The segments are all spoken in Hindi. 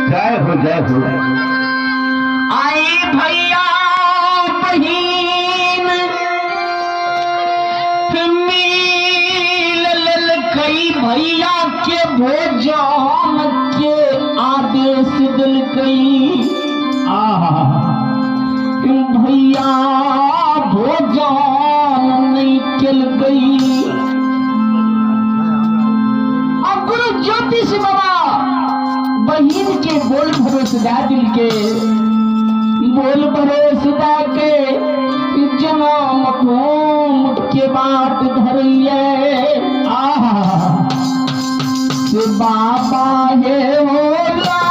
जय हो जय हो। आए भैया बहिन मिल कई भैया के भोजन के आदेश दिल कई भैया भोजन नहीं चल गई। अब गुरु ज्योतिष बाबा बहिन के बोल भरोसदा दिल के बोल भरोसदा के जन्म घूम के बात धरिए बाबा ये होला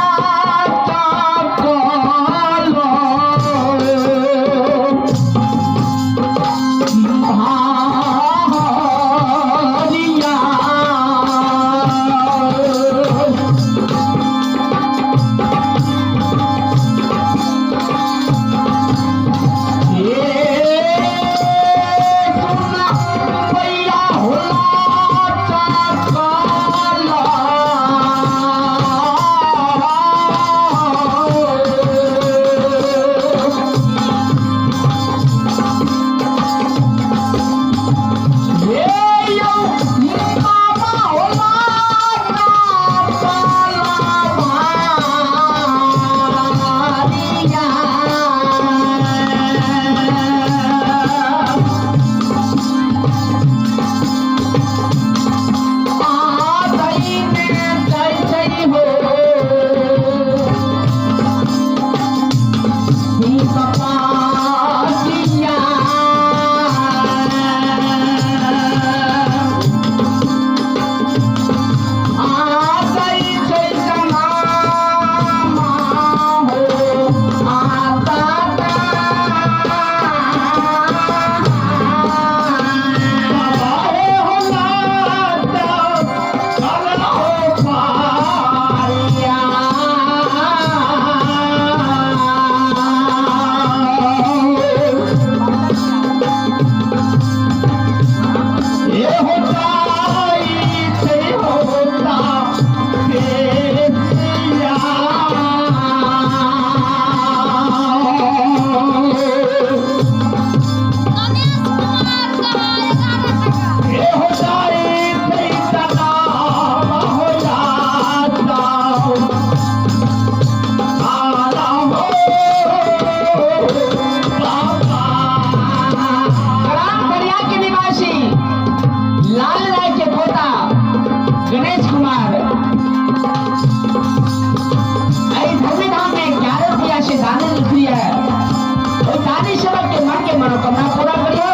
मनोकामना पूरा करियो।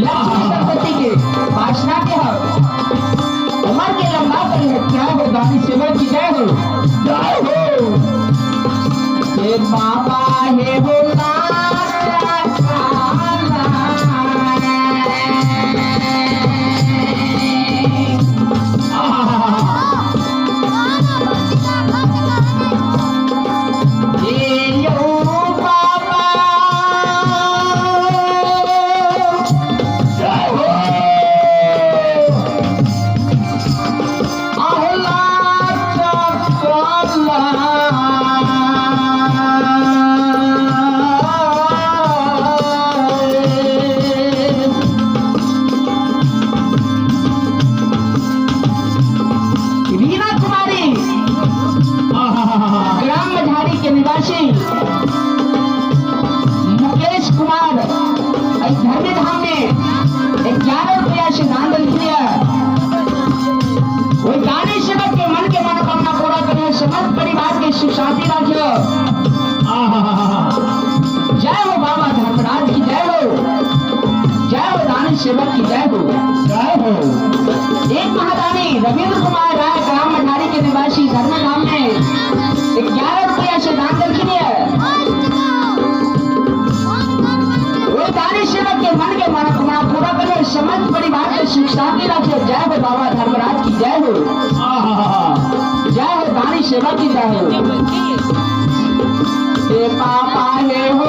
लक्ष्मी सरस्वती के भाषणा के हो उम्र के लंबा करिए। क्या हो दानी सेवा की जय हो जय हो। हे बाबा हे बोला मुकेश कुमार धर्मी धाम में 11 रुपया से दान दिया। वो दानी सेवक के मन के मनोकामना पूरा करे। समस्त परिवार के सुख शांति रखियो। जय हो बाबा धर्मराज की जय हो। जय हो दानी सेवक की जय हो जय हो। एक महादानी रविंद्र कुमार राय ग्राम मठारी के निवासी धर्मी धाम में 11 रुपया से दान दिया। दानी सेवक के मन के मनोकामना पूरा करे। समस्त परिवार के सुख शांति रखे। जय हो बाबा धर्मराज की जय हो। जय हो दानी सेवक की जय हो। पापा हे हो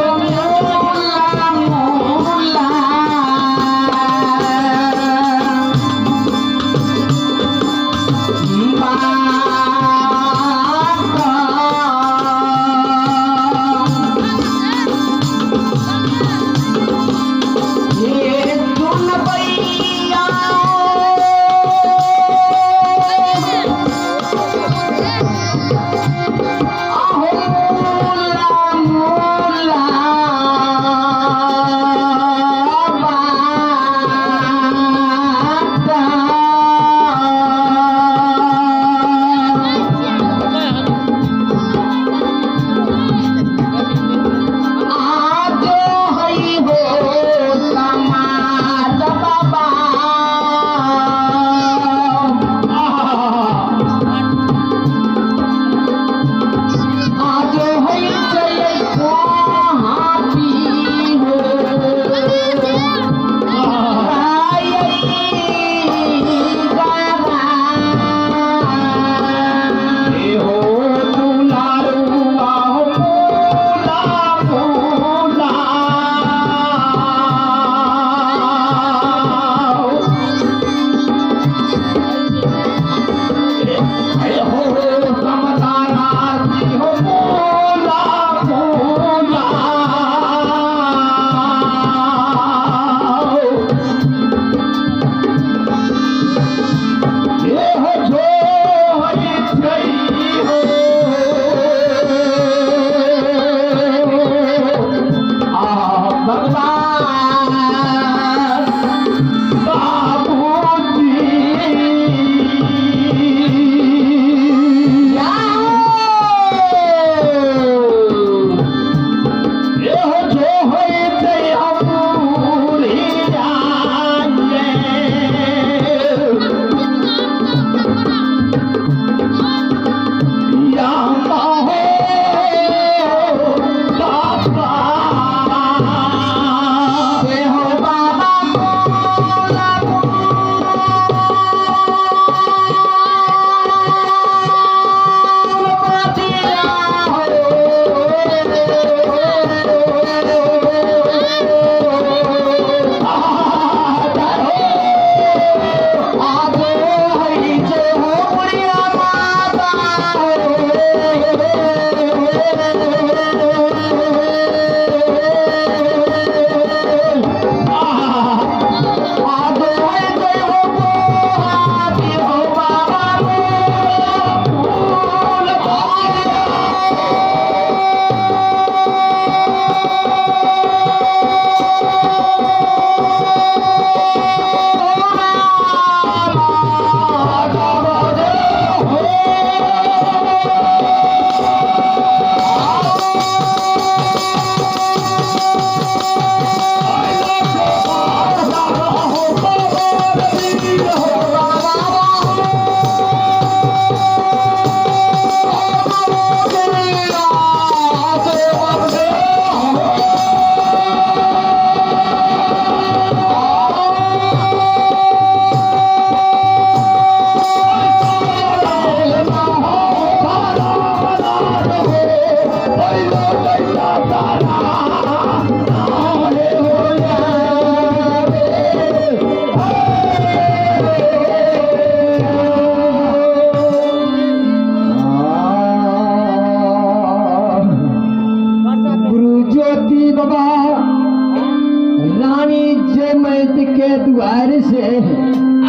द्वार से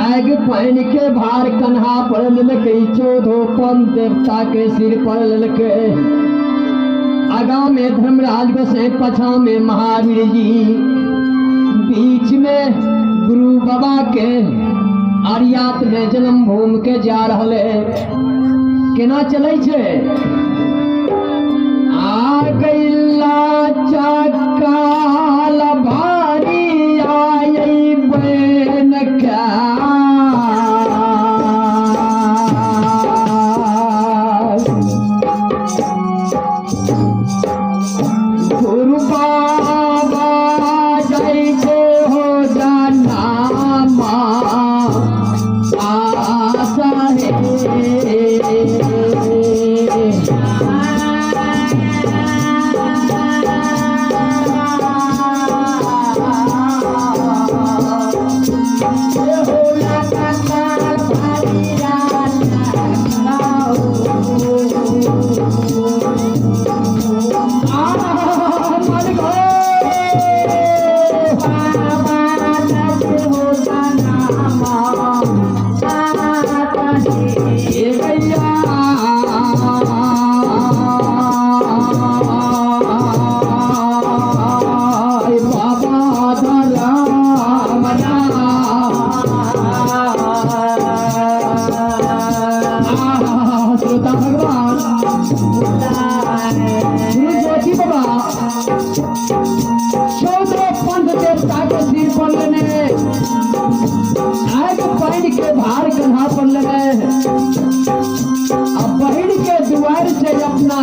आग पान के भार कन्हा पर ललके चौधोपन देवता के सिर पर ललके आगा में धर्मराज गोसाई पछा में महावीर जी बीच में गुरु बाबा के आर्यात में जन्म भूमि के जा रहे केना चले छे आ गईला चकाल भारी आई बन क्या गुरु बाबा जय को हो जाना आशा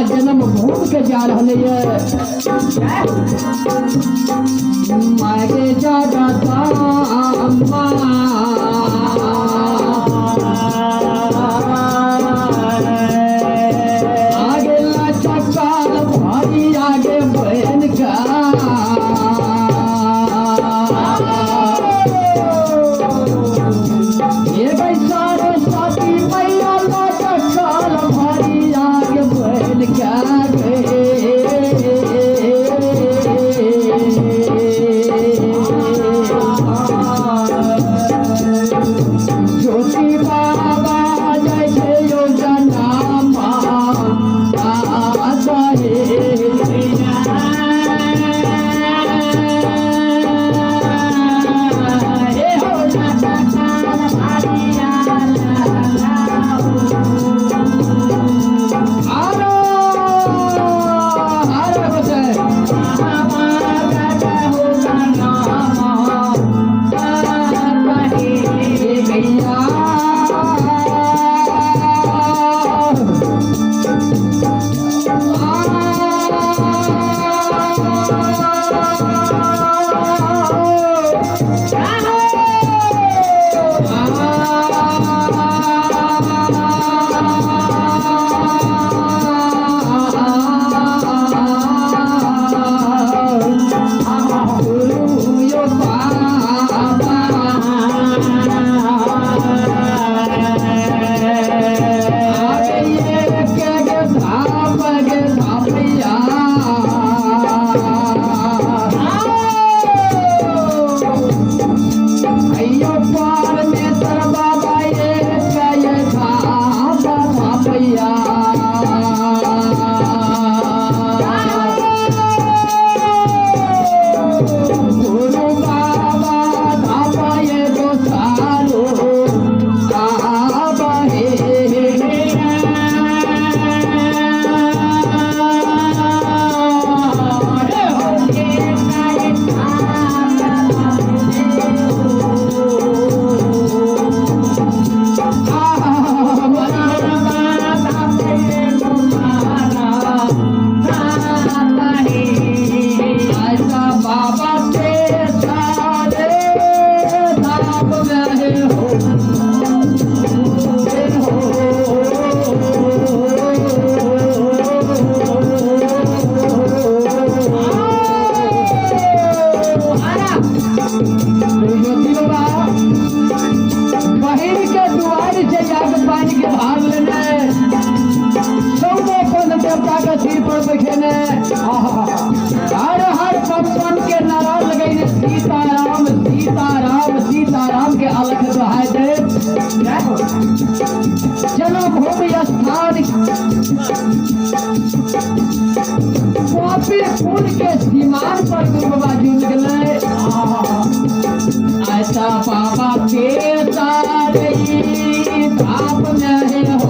जन्म भूमि के जा रहे मारे जागा आगे चकाल भारी आगे बहन का ये सारे साथी मैया चकाल भारी आगे बहन क्या हर हर पवन के नारा लगाई सीता राम पोपीपुर के सीमान पर गुरु बाबा जुट गए। ऐसा बाबा के सारे धाम में हो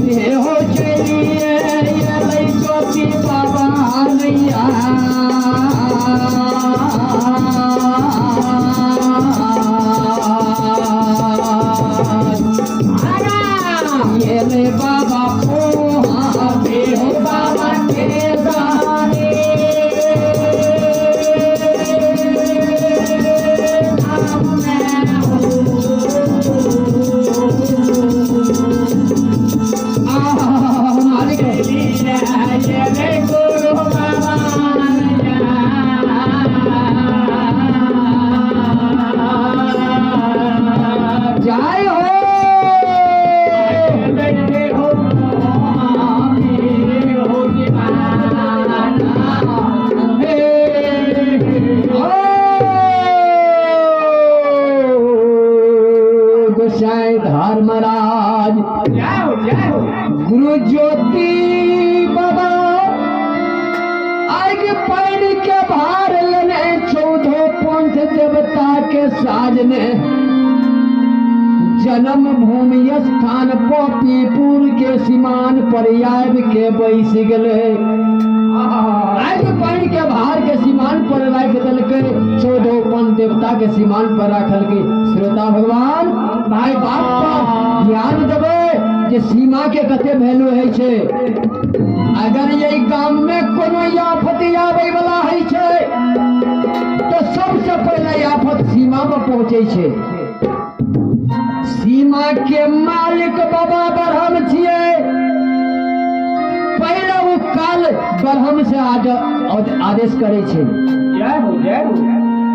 हे हो चलिए ये ज्योति बाबा नैया ये ले बाबा को हो बाबा के दाने हमारे गुरु बाबा जय हो गोसाई धर्मराज गुरु ज्योति बाबा आगे पैर के भार लेने 14 पंथ देवता के साजने जन्म भूमि स्थान पोपीपुर के सीमान पर आब के बैस गए। आगे पैर के भार के सीमान पर रख दलके 14 पंथ देवता के सीमान पर रखल के। श्रोता भगवान भाई बाप पर ध्यान देवे जे सीमा के कते वैल्यू है छे। अगर ये गांव में कोनो आफत आवे वाला है छे तो सबसे पहले आफत सीमा पर पहुंचे छे। सीमा के मालिक बाबा ब्रह्म छिए। पहले वो काल ब्रह्म से आदेश करे छे।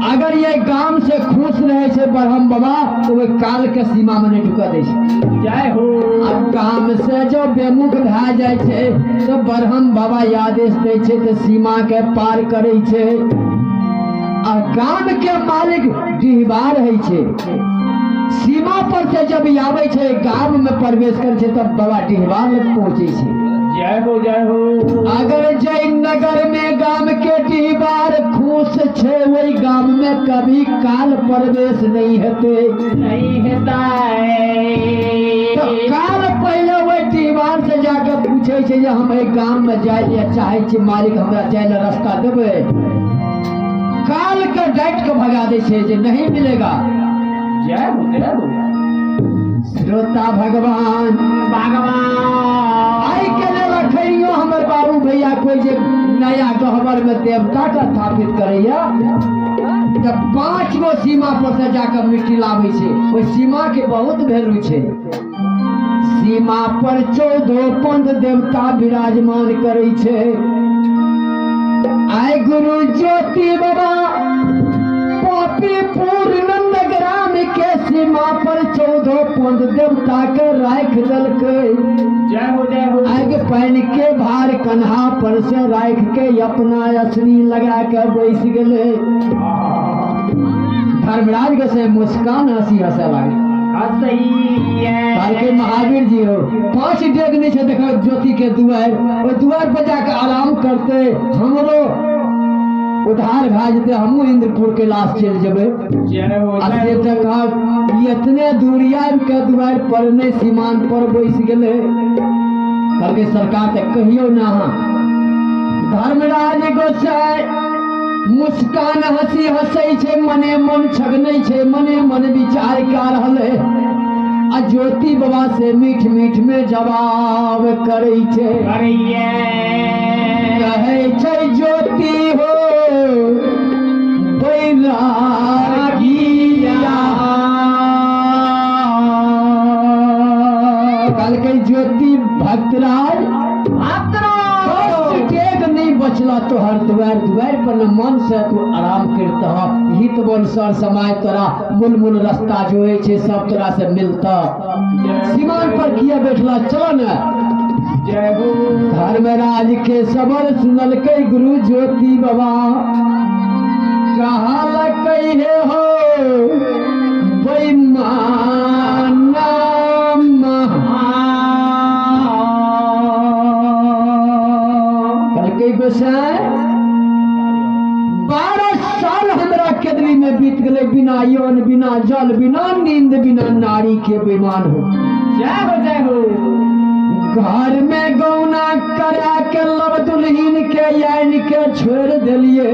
अगर ये गांव से खुश रहे छे ब्रह्म बाबा तो वे काल के सीमा में नहीं ढुका दे छे। जय हो। अब गांव से जो बेमुख भा जाए छे तो ब्रह्म बाबा आदेश दे छे तो सीमा के पार करे छे। आ गांव के मालिक डिहबार है छे। सीमा पर से जब आवे छे गांव में प्रवेश करे छे तब बाबा डिहबार में पहुंचे छे। जय हो जय हो। अगर जय नगर में गांव के डिहबार खुश छे वही गांव में कभी काल प्रवेश नहीं होते नहीं होता है। तो काल पहले वही डिहबार से जाकर पूछे छे जे हम एक गांव में जाए चाहे छे मालिक हमरा जाए रास्ता देबे। काल के डांट के भगा दे छे जे नहीं मिलेगा। जय हो जय हो। श्रोता भगवान आई के ले रखियो हमर बाबू भैया कोई जे नया गहवर में देवता का स्थापित करैया जब 5 गो सीमा पर से जाकर मिट्टी लावे छे। ओई सीमा के बहुत वैल्यू छे। सीमा पर 14 पंथ देवता विराजमान करे छे। आय गुरु ज्योति बाबा पोपीपुर नंदग्राम के सीमा पर 14 पंथ देवता के राख दलके। जय हो जय हो। आगे पहन के भार कन्हा पर से राख के अपना असनी लगा के बैस गए। धर्मराज के से मुस्कान हंसी हंसे लगे। के महावीर जी हो 5 डेग नहीं छे देखो ज्योति के दुआर और दुआर पर जाकर आराम करते हमरो उधार भा जेते हमू इंद्रपुर के लाश चल जेबे। असे तक इतने दूरिया के दुआर पर ने सीमान पर बैस गेले करके सरकार तक कहियो ना। धर्मराज गोसाई मुस्कान हंसी हंसै छे मने मन छगनै छे मने मन विचार कर रहले। आ ज्योति बाबा से मीठ मीठ में जवाब करे छे। कहे छे ज्योति हो कल के ज्योति भक्तराज नहीं बचला तो हर दुआर दुआर पर न मन से तू आराम करता हित बोल सर समय तोरा मूल मूल रास्ता जो है सब तोरा से मिलता। सीमान पर किया बैठला चलो न जय हो धर्मराज के सबर सुनल के गुरु ज्योति बाबा कहा लगे हो बेईमाना कल के गोसाई 12 साल हमरा केदली में बीत गए बिना यौन बिना जल बिना नींद बिना नारी के बेईमान हो। जय हो घर में गौना करा के लब दुल्हीन के यान के छोड़ दिलिए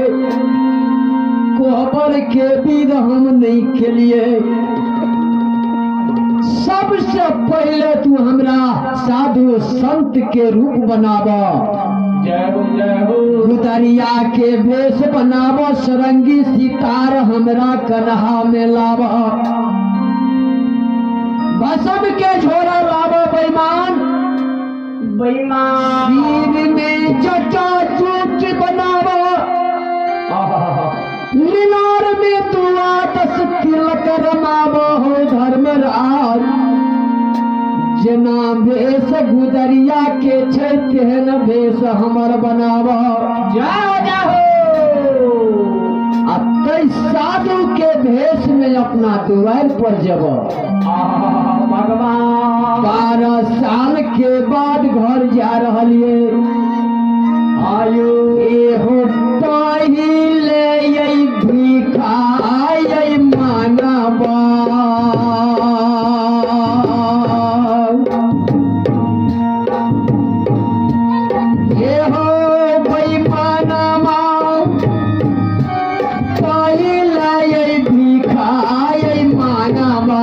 कोहबर के विध हम नहीं खेलिए। सबसे पहले तू हमरा साधु संत के रूप बनावा। जय हो गुदरिया के भेष बनावा सरंगी सितार हमरा कन्हा में लावा। भसम के झोरा लावा बेईमान सिर में जटा चूच बनावा। लीलार में तुआ 10 तिलक रमावा हो धर्मराज। जना भेष गुदरिया के छै तेहन भेष हमर बनावा। जय हो आ तै साधु के भेष में अपना द्वार पर जब भगवान 12 साल के बाद घर जा रहलिए। आयो एहो पहिले यही भिखाई मांगबा। एहो बेईमानमा पहिले यही भिखाई मांगबा।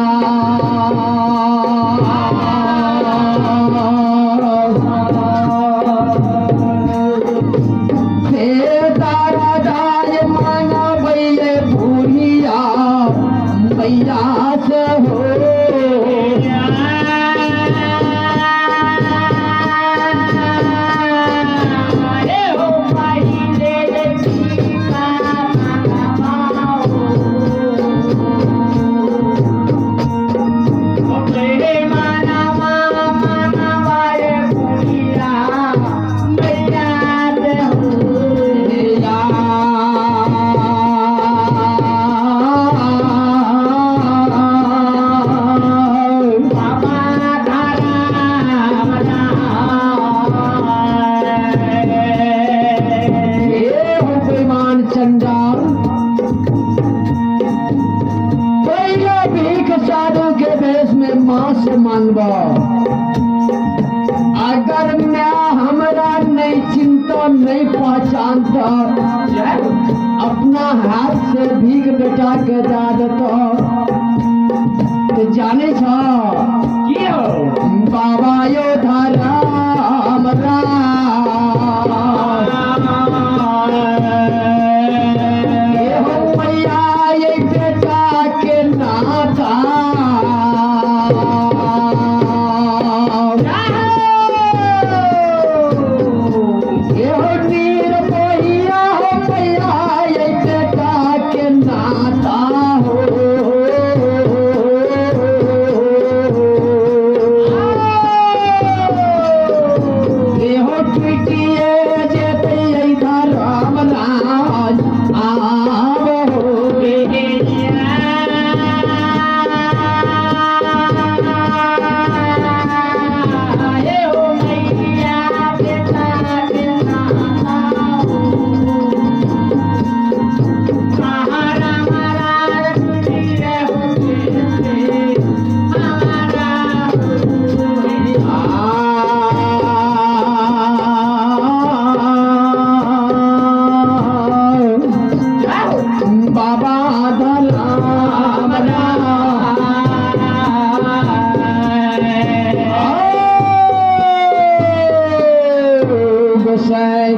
अगर मैं हमरा नहीं चिंता नहीं पहचानता अपना हाथ से भीख बेटा के दा देता तो जाने छो बाबा यो धारा हमरा मैया ये बेटा के नाता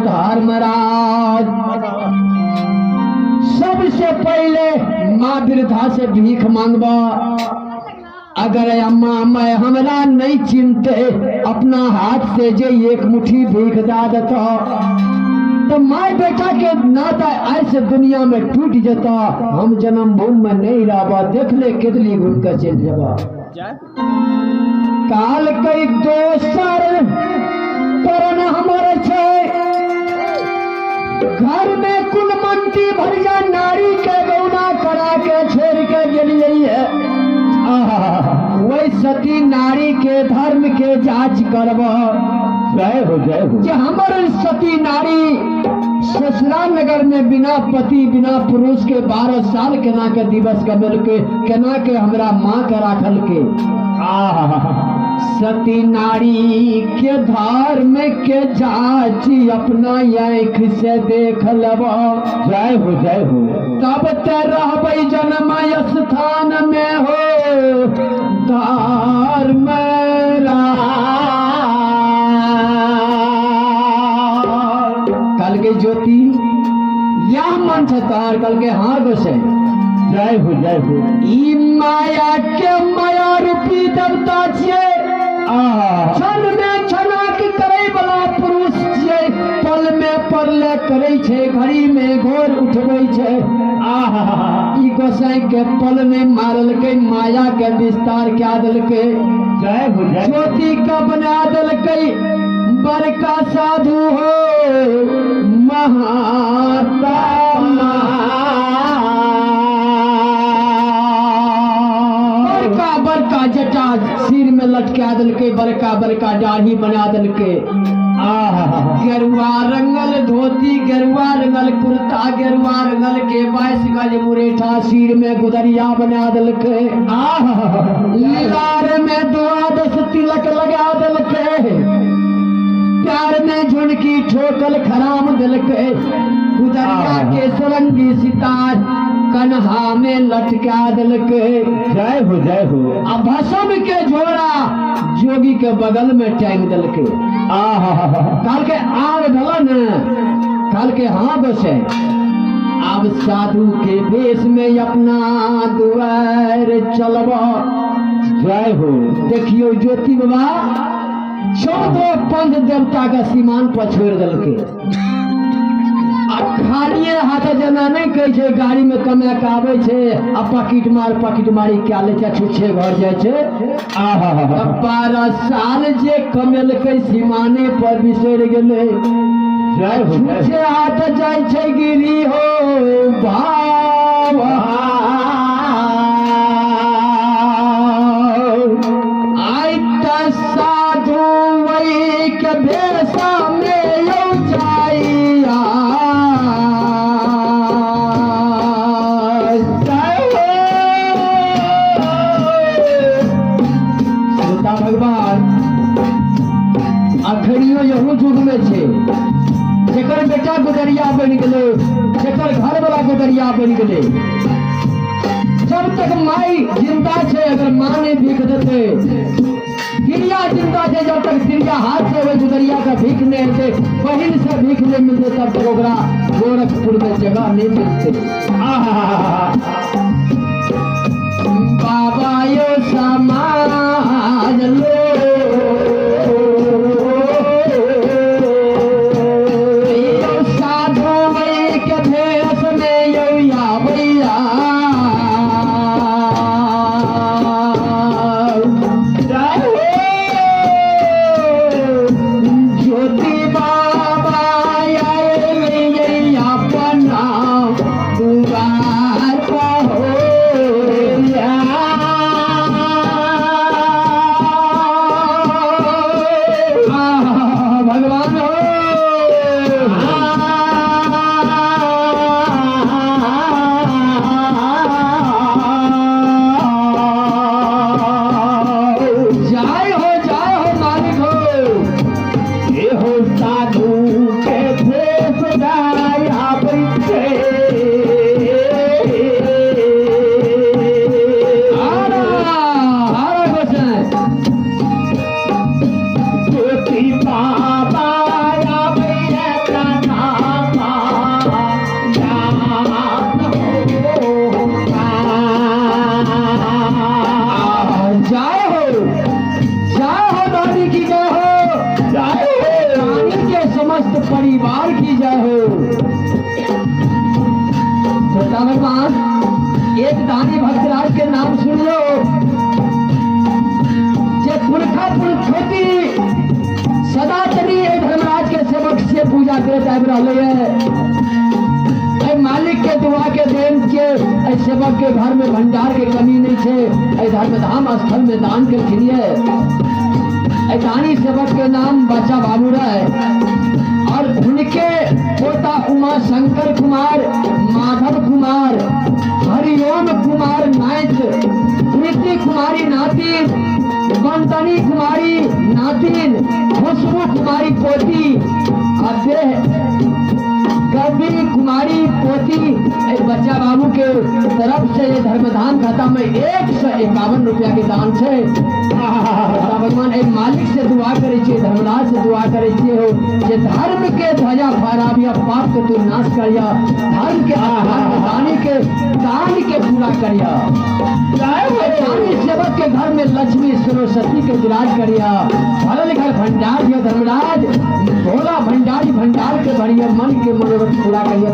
धर्मराज सबसे पहले माँ वृद्धा से भीख मांगबा। अगर अम्मा मैं हमरा नहीं चिंते अपना हाथ से जे एक मुट्ठी भीख दा देता तो माँ बेटा के नाता ऐसे दुनिया में टूट जाता। हम जन्म भूमि में नहीं रहा देख ले कितनी घूम कर चल जावा। काल कई दोसर परन हमर छे घर में कुलमंती भरिया नारी के गौना करा के छोड़ के गेलिए वही सती नारी के धर्म के जांच करब। जय हो जय हो। कि हमर सती नारी ससुराल नगर में बिना पति बिना पुरुष के 12 साल केना के दिवस कमल के केना के हमरा माँ के राखल के सती नारी के धर्म के जांच अपना आँख से देख लब। जय हो जय हो। तब ते रहबै जन्म स्थान में हो धर्म कल के ज्योति यह मन छतार कल के हाँ गोसे। जय हो जय हो। ई माया के माया रूपी देवता छियै क्षण में क्षणाक करे वाला पुरुष छियै पल में परले करे छे घड़ी में घोर उठबै छे। ई गोसाई के पल में मारल के माया के विस्तार क्या देलकै। जय हो जय। ज्योति का बना देलकै बड़का साधु हो महात्मा बड़का बड़का जटा सिर में लटका देलकै बड़का बड़का दाढ़ी बना देलकै। गेरुआ रंगल धोती गेरुआ रंगल कुर्ता गेरुआ रंगल के 22 गज मुरेठा सिर में गुदरिया बना देलकै। लार में 12 तिलक लगा देलकै प्यार में झुनकी ठोकल खराम दिलकै गुदरिया के सोलंगी सितार कन्हा में लटका दिलकै। जय हो जय हो। अब भसम के झोरा जोगी के बगल में टांग दिलकै। काल के आग ढलन काल के हाँ बसे अब साधु के वेश में अपना दुआर चलब। जय हो। देखियो ज्योति बाबा 14 पंच देवता का सीमान पर छोड़ दिलकै। खालिए हाथ जना नहीं कहै छै गाड़ी में कमा के आबै छै आ पॉकेट मारी क्या ले छै छुच्छे घर जाय छै। 12 साल जे कमेलकै सीमाने पर बिसरि गेलै। जय हो जय। छुच्छे हाथ जाय छै गिरी हो बाबा आई त साधु वही के भेषा में यौ जाइया। अखनियो यहू युग में छे जेकर बेटा गुदरिया बन गेले जेकर घर वाला गुदरिया बन गेले। जब तक माई जिंदा छे अगर माँ ने भीख देते तिरिया जिंदा छे जब तक तिरिया हाथ से वो गुदरिया का भीख नहीं देते बहिन से भीख नहीं मिलते तब तक ओकरा गोरखपुर में जगह नहीं मिलते। बाबा यो समाज लो परिवार की जय हो। छोटा भगवान एक दानी भक्तराज के नाम सुन लो जे पुरखा पुरखोती सदा तरी ए धर्मराज के सेवक से पूजा करते आबि रहले है। मालिक के दुआ के देन के ए सेवक के घर में भंडार के कमी नहीं छे। ए धर्मधाम स्थल में दान के खिलिए ए दानी सेवक के नाम बच्चा बाबू रहे और उनके पोता उमा शंकर कुमार, माधव कुमार, हरिओम कुमार नायक, प्रीति कुमारी नातिन, बंतनी कुमारी नातिन, खुशबू कुमारी पोती, कवि कुमारी पोती। बच्चा बाबू के तरफ से ये धर्मदान खाता में 151 रुपया के दान है। भगवान एक मालिक से दुआ करे छे, धर्मराज से दुआ करे छे हो जे धर्म के ध्वजा फहराबिया, पाप के तू नाश करिया, धर्म के दानी के दान के पूरा करिया। दानी सेवक के घर में लक्ष्मी सरस्वती के विराज करिया। भरल घर भंडार दिया धर्मराज, भोला भंडारी भंडार के भरिया, मन के मनोरथ पूरा करिया।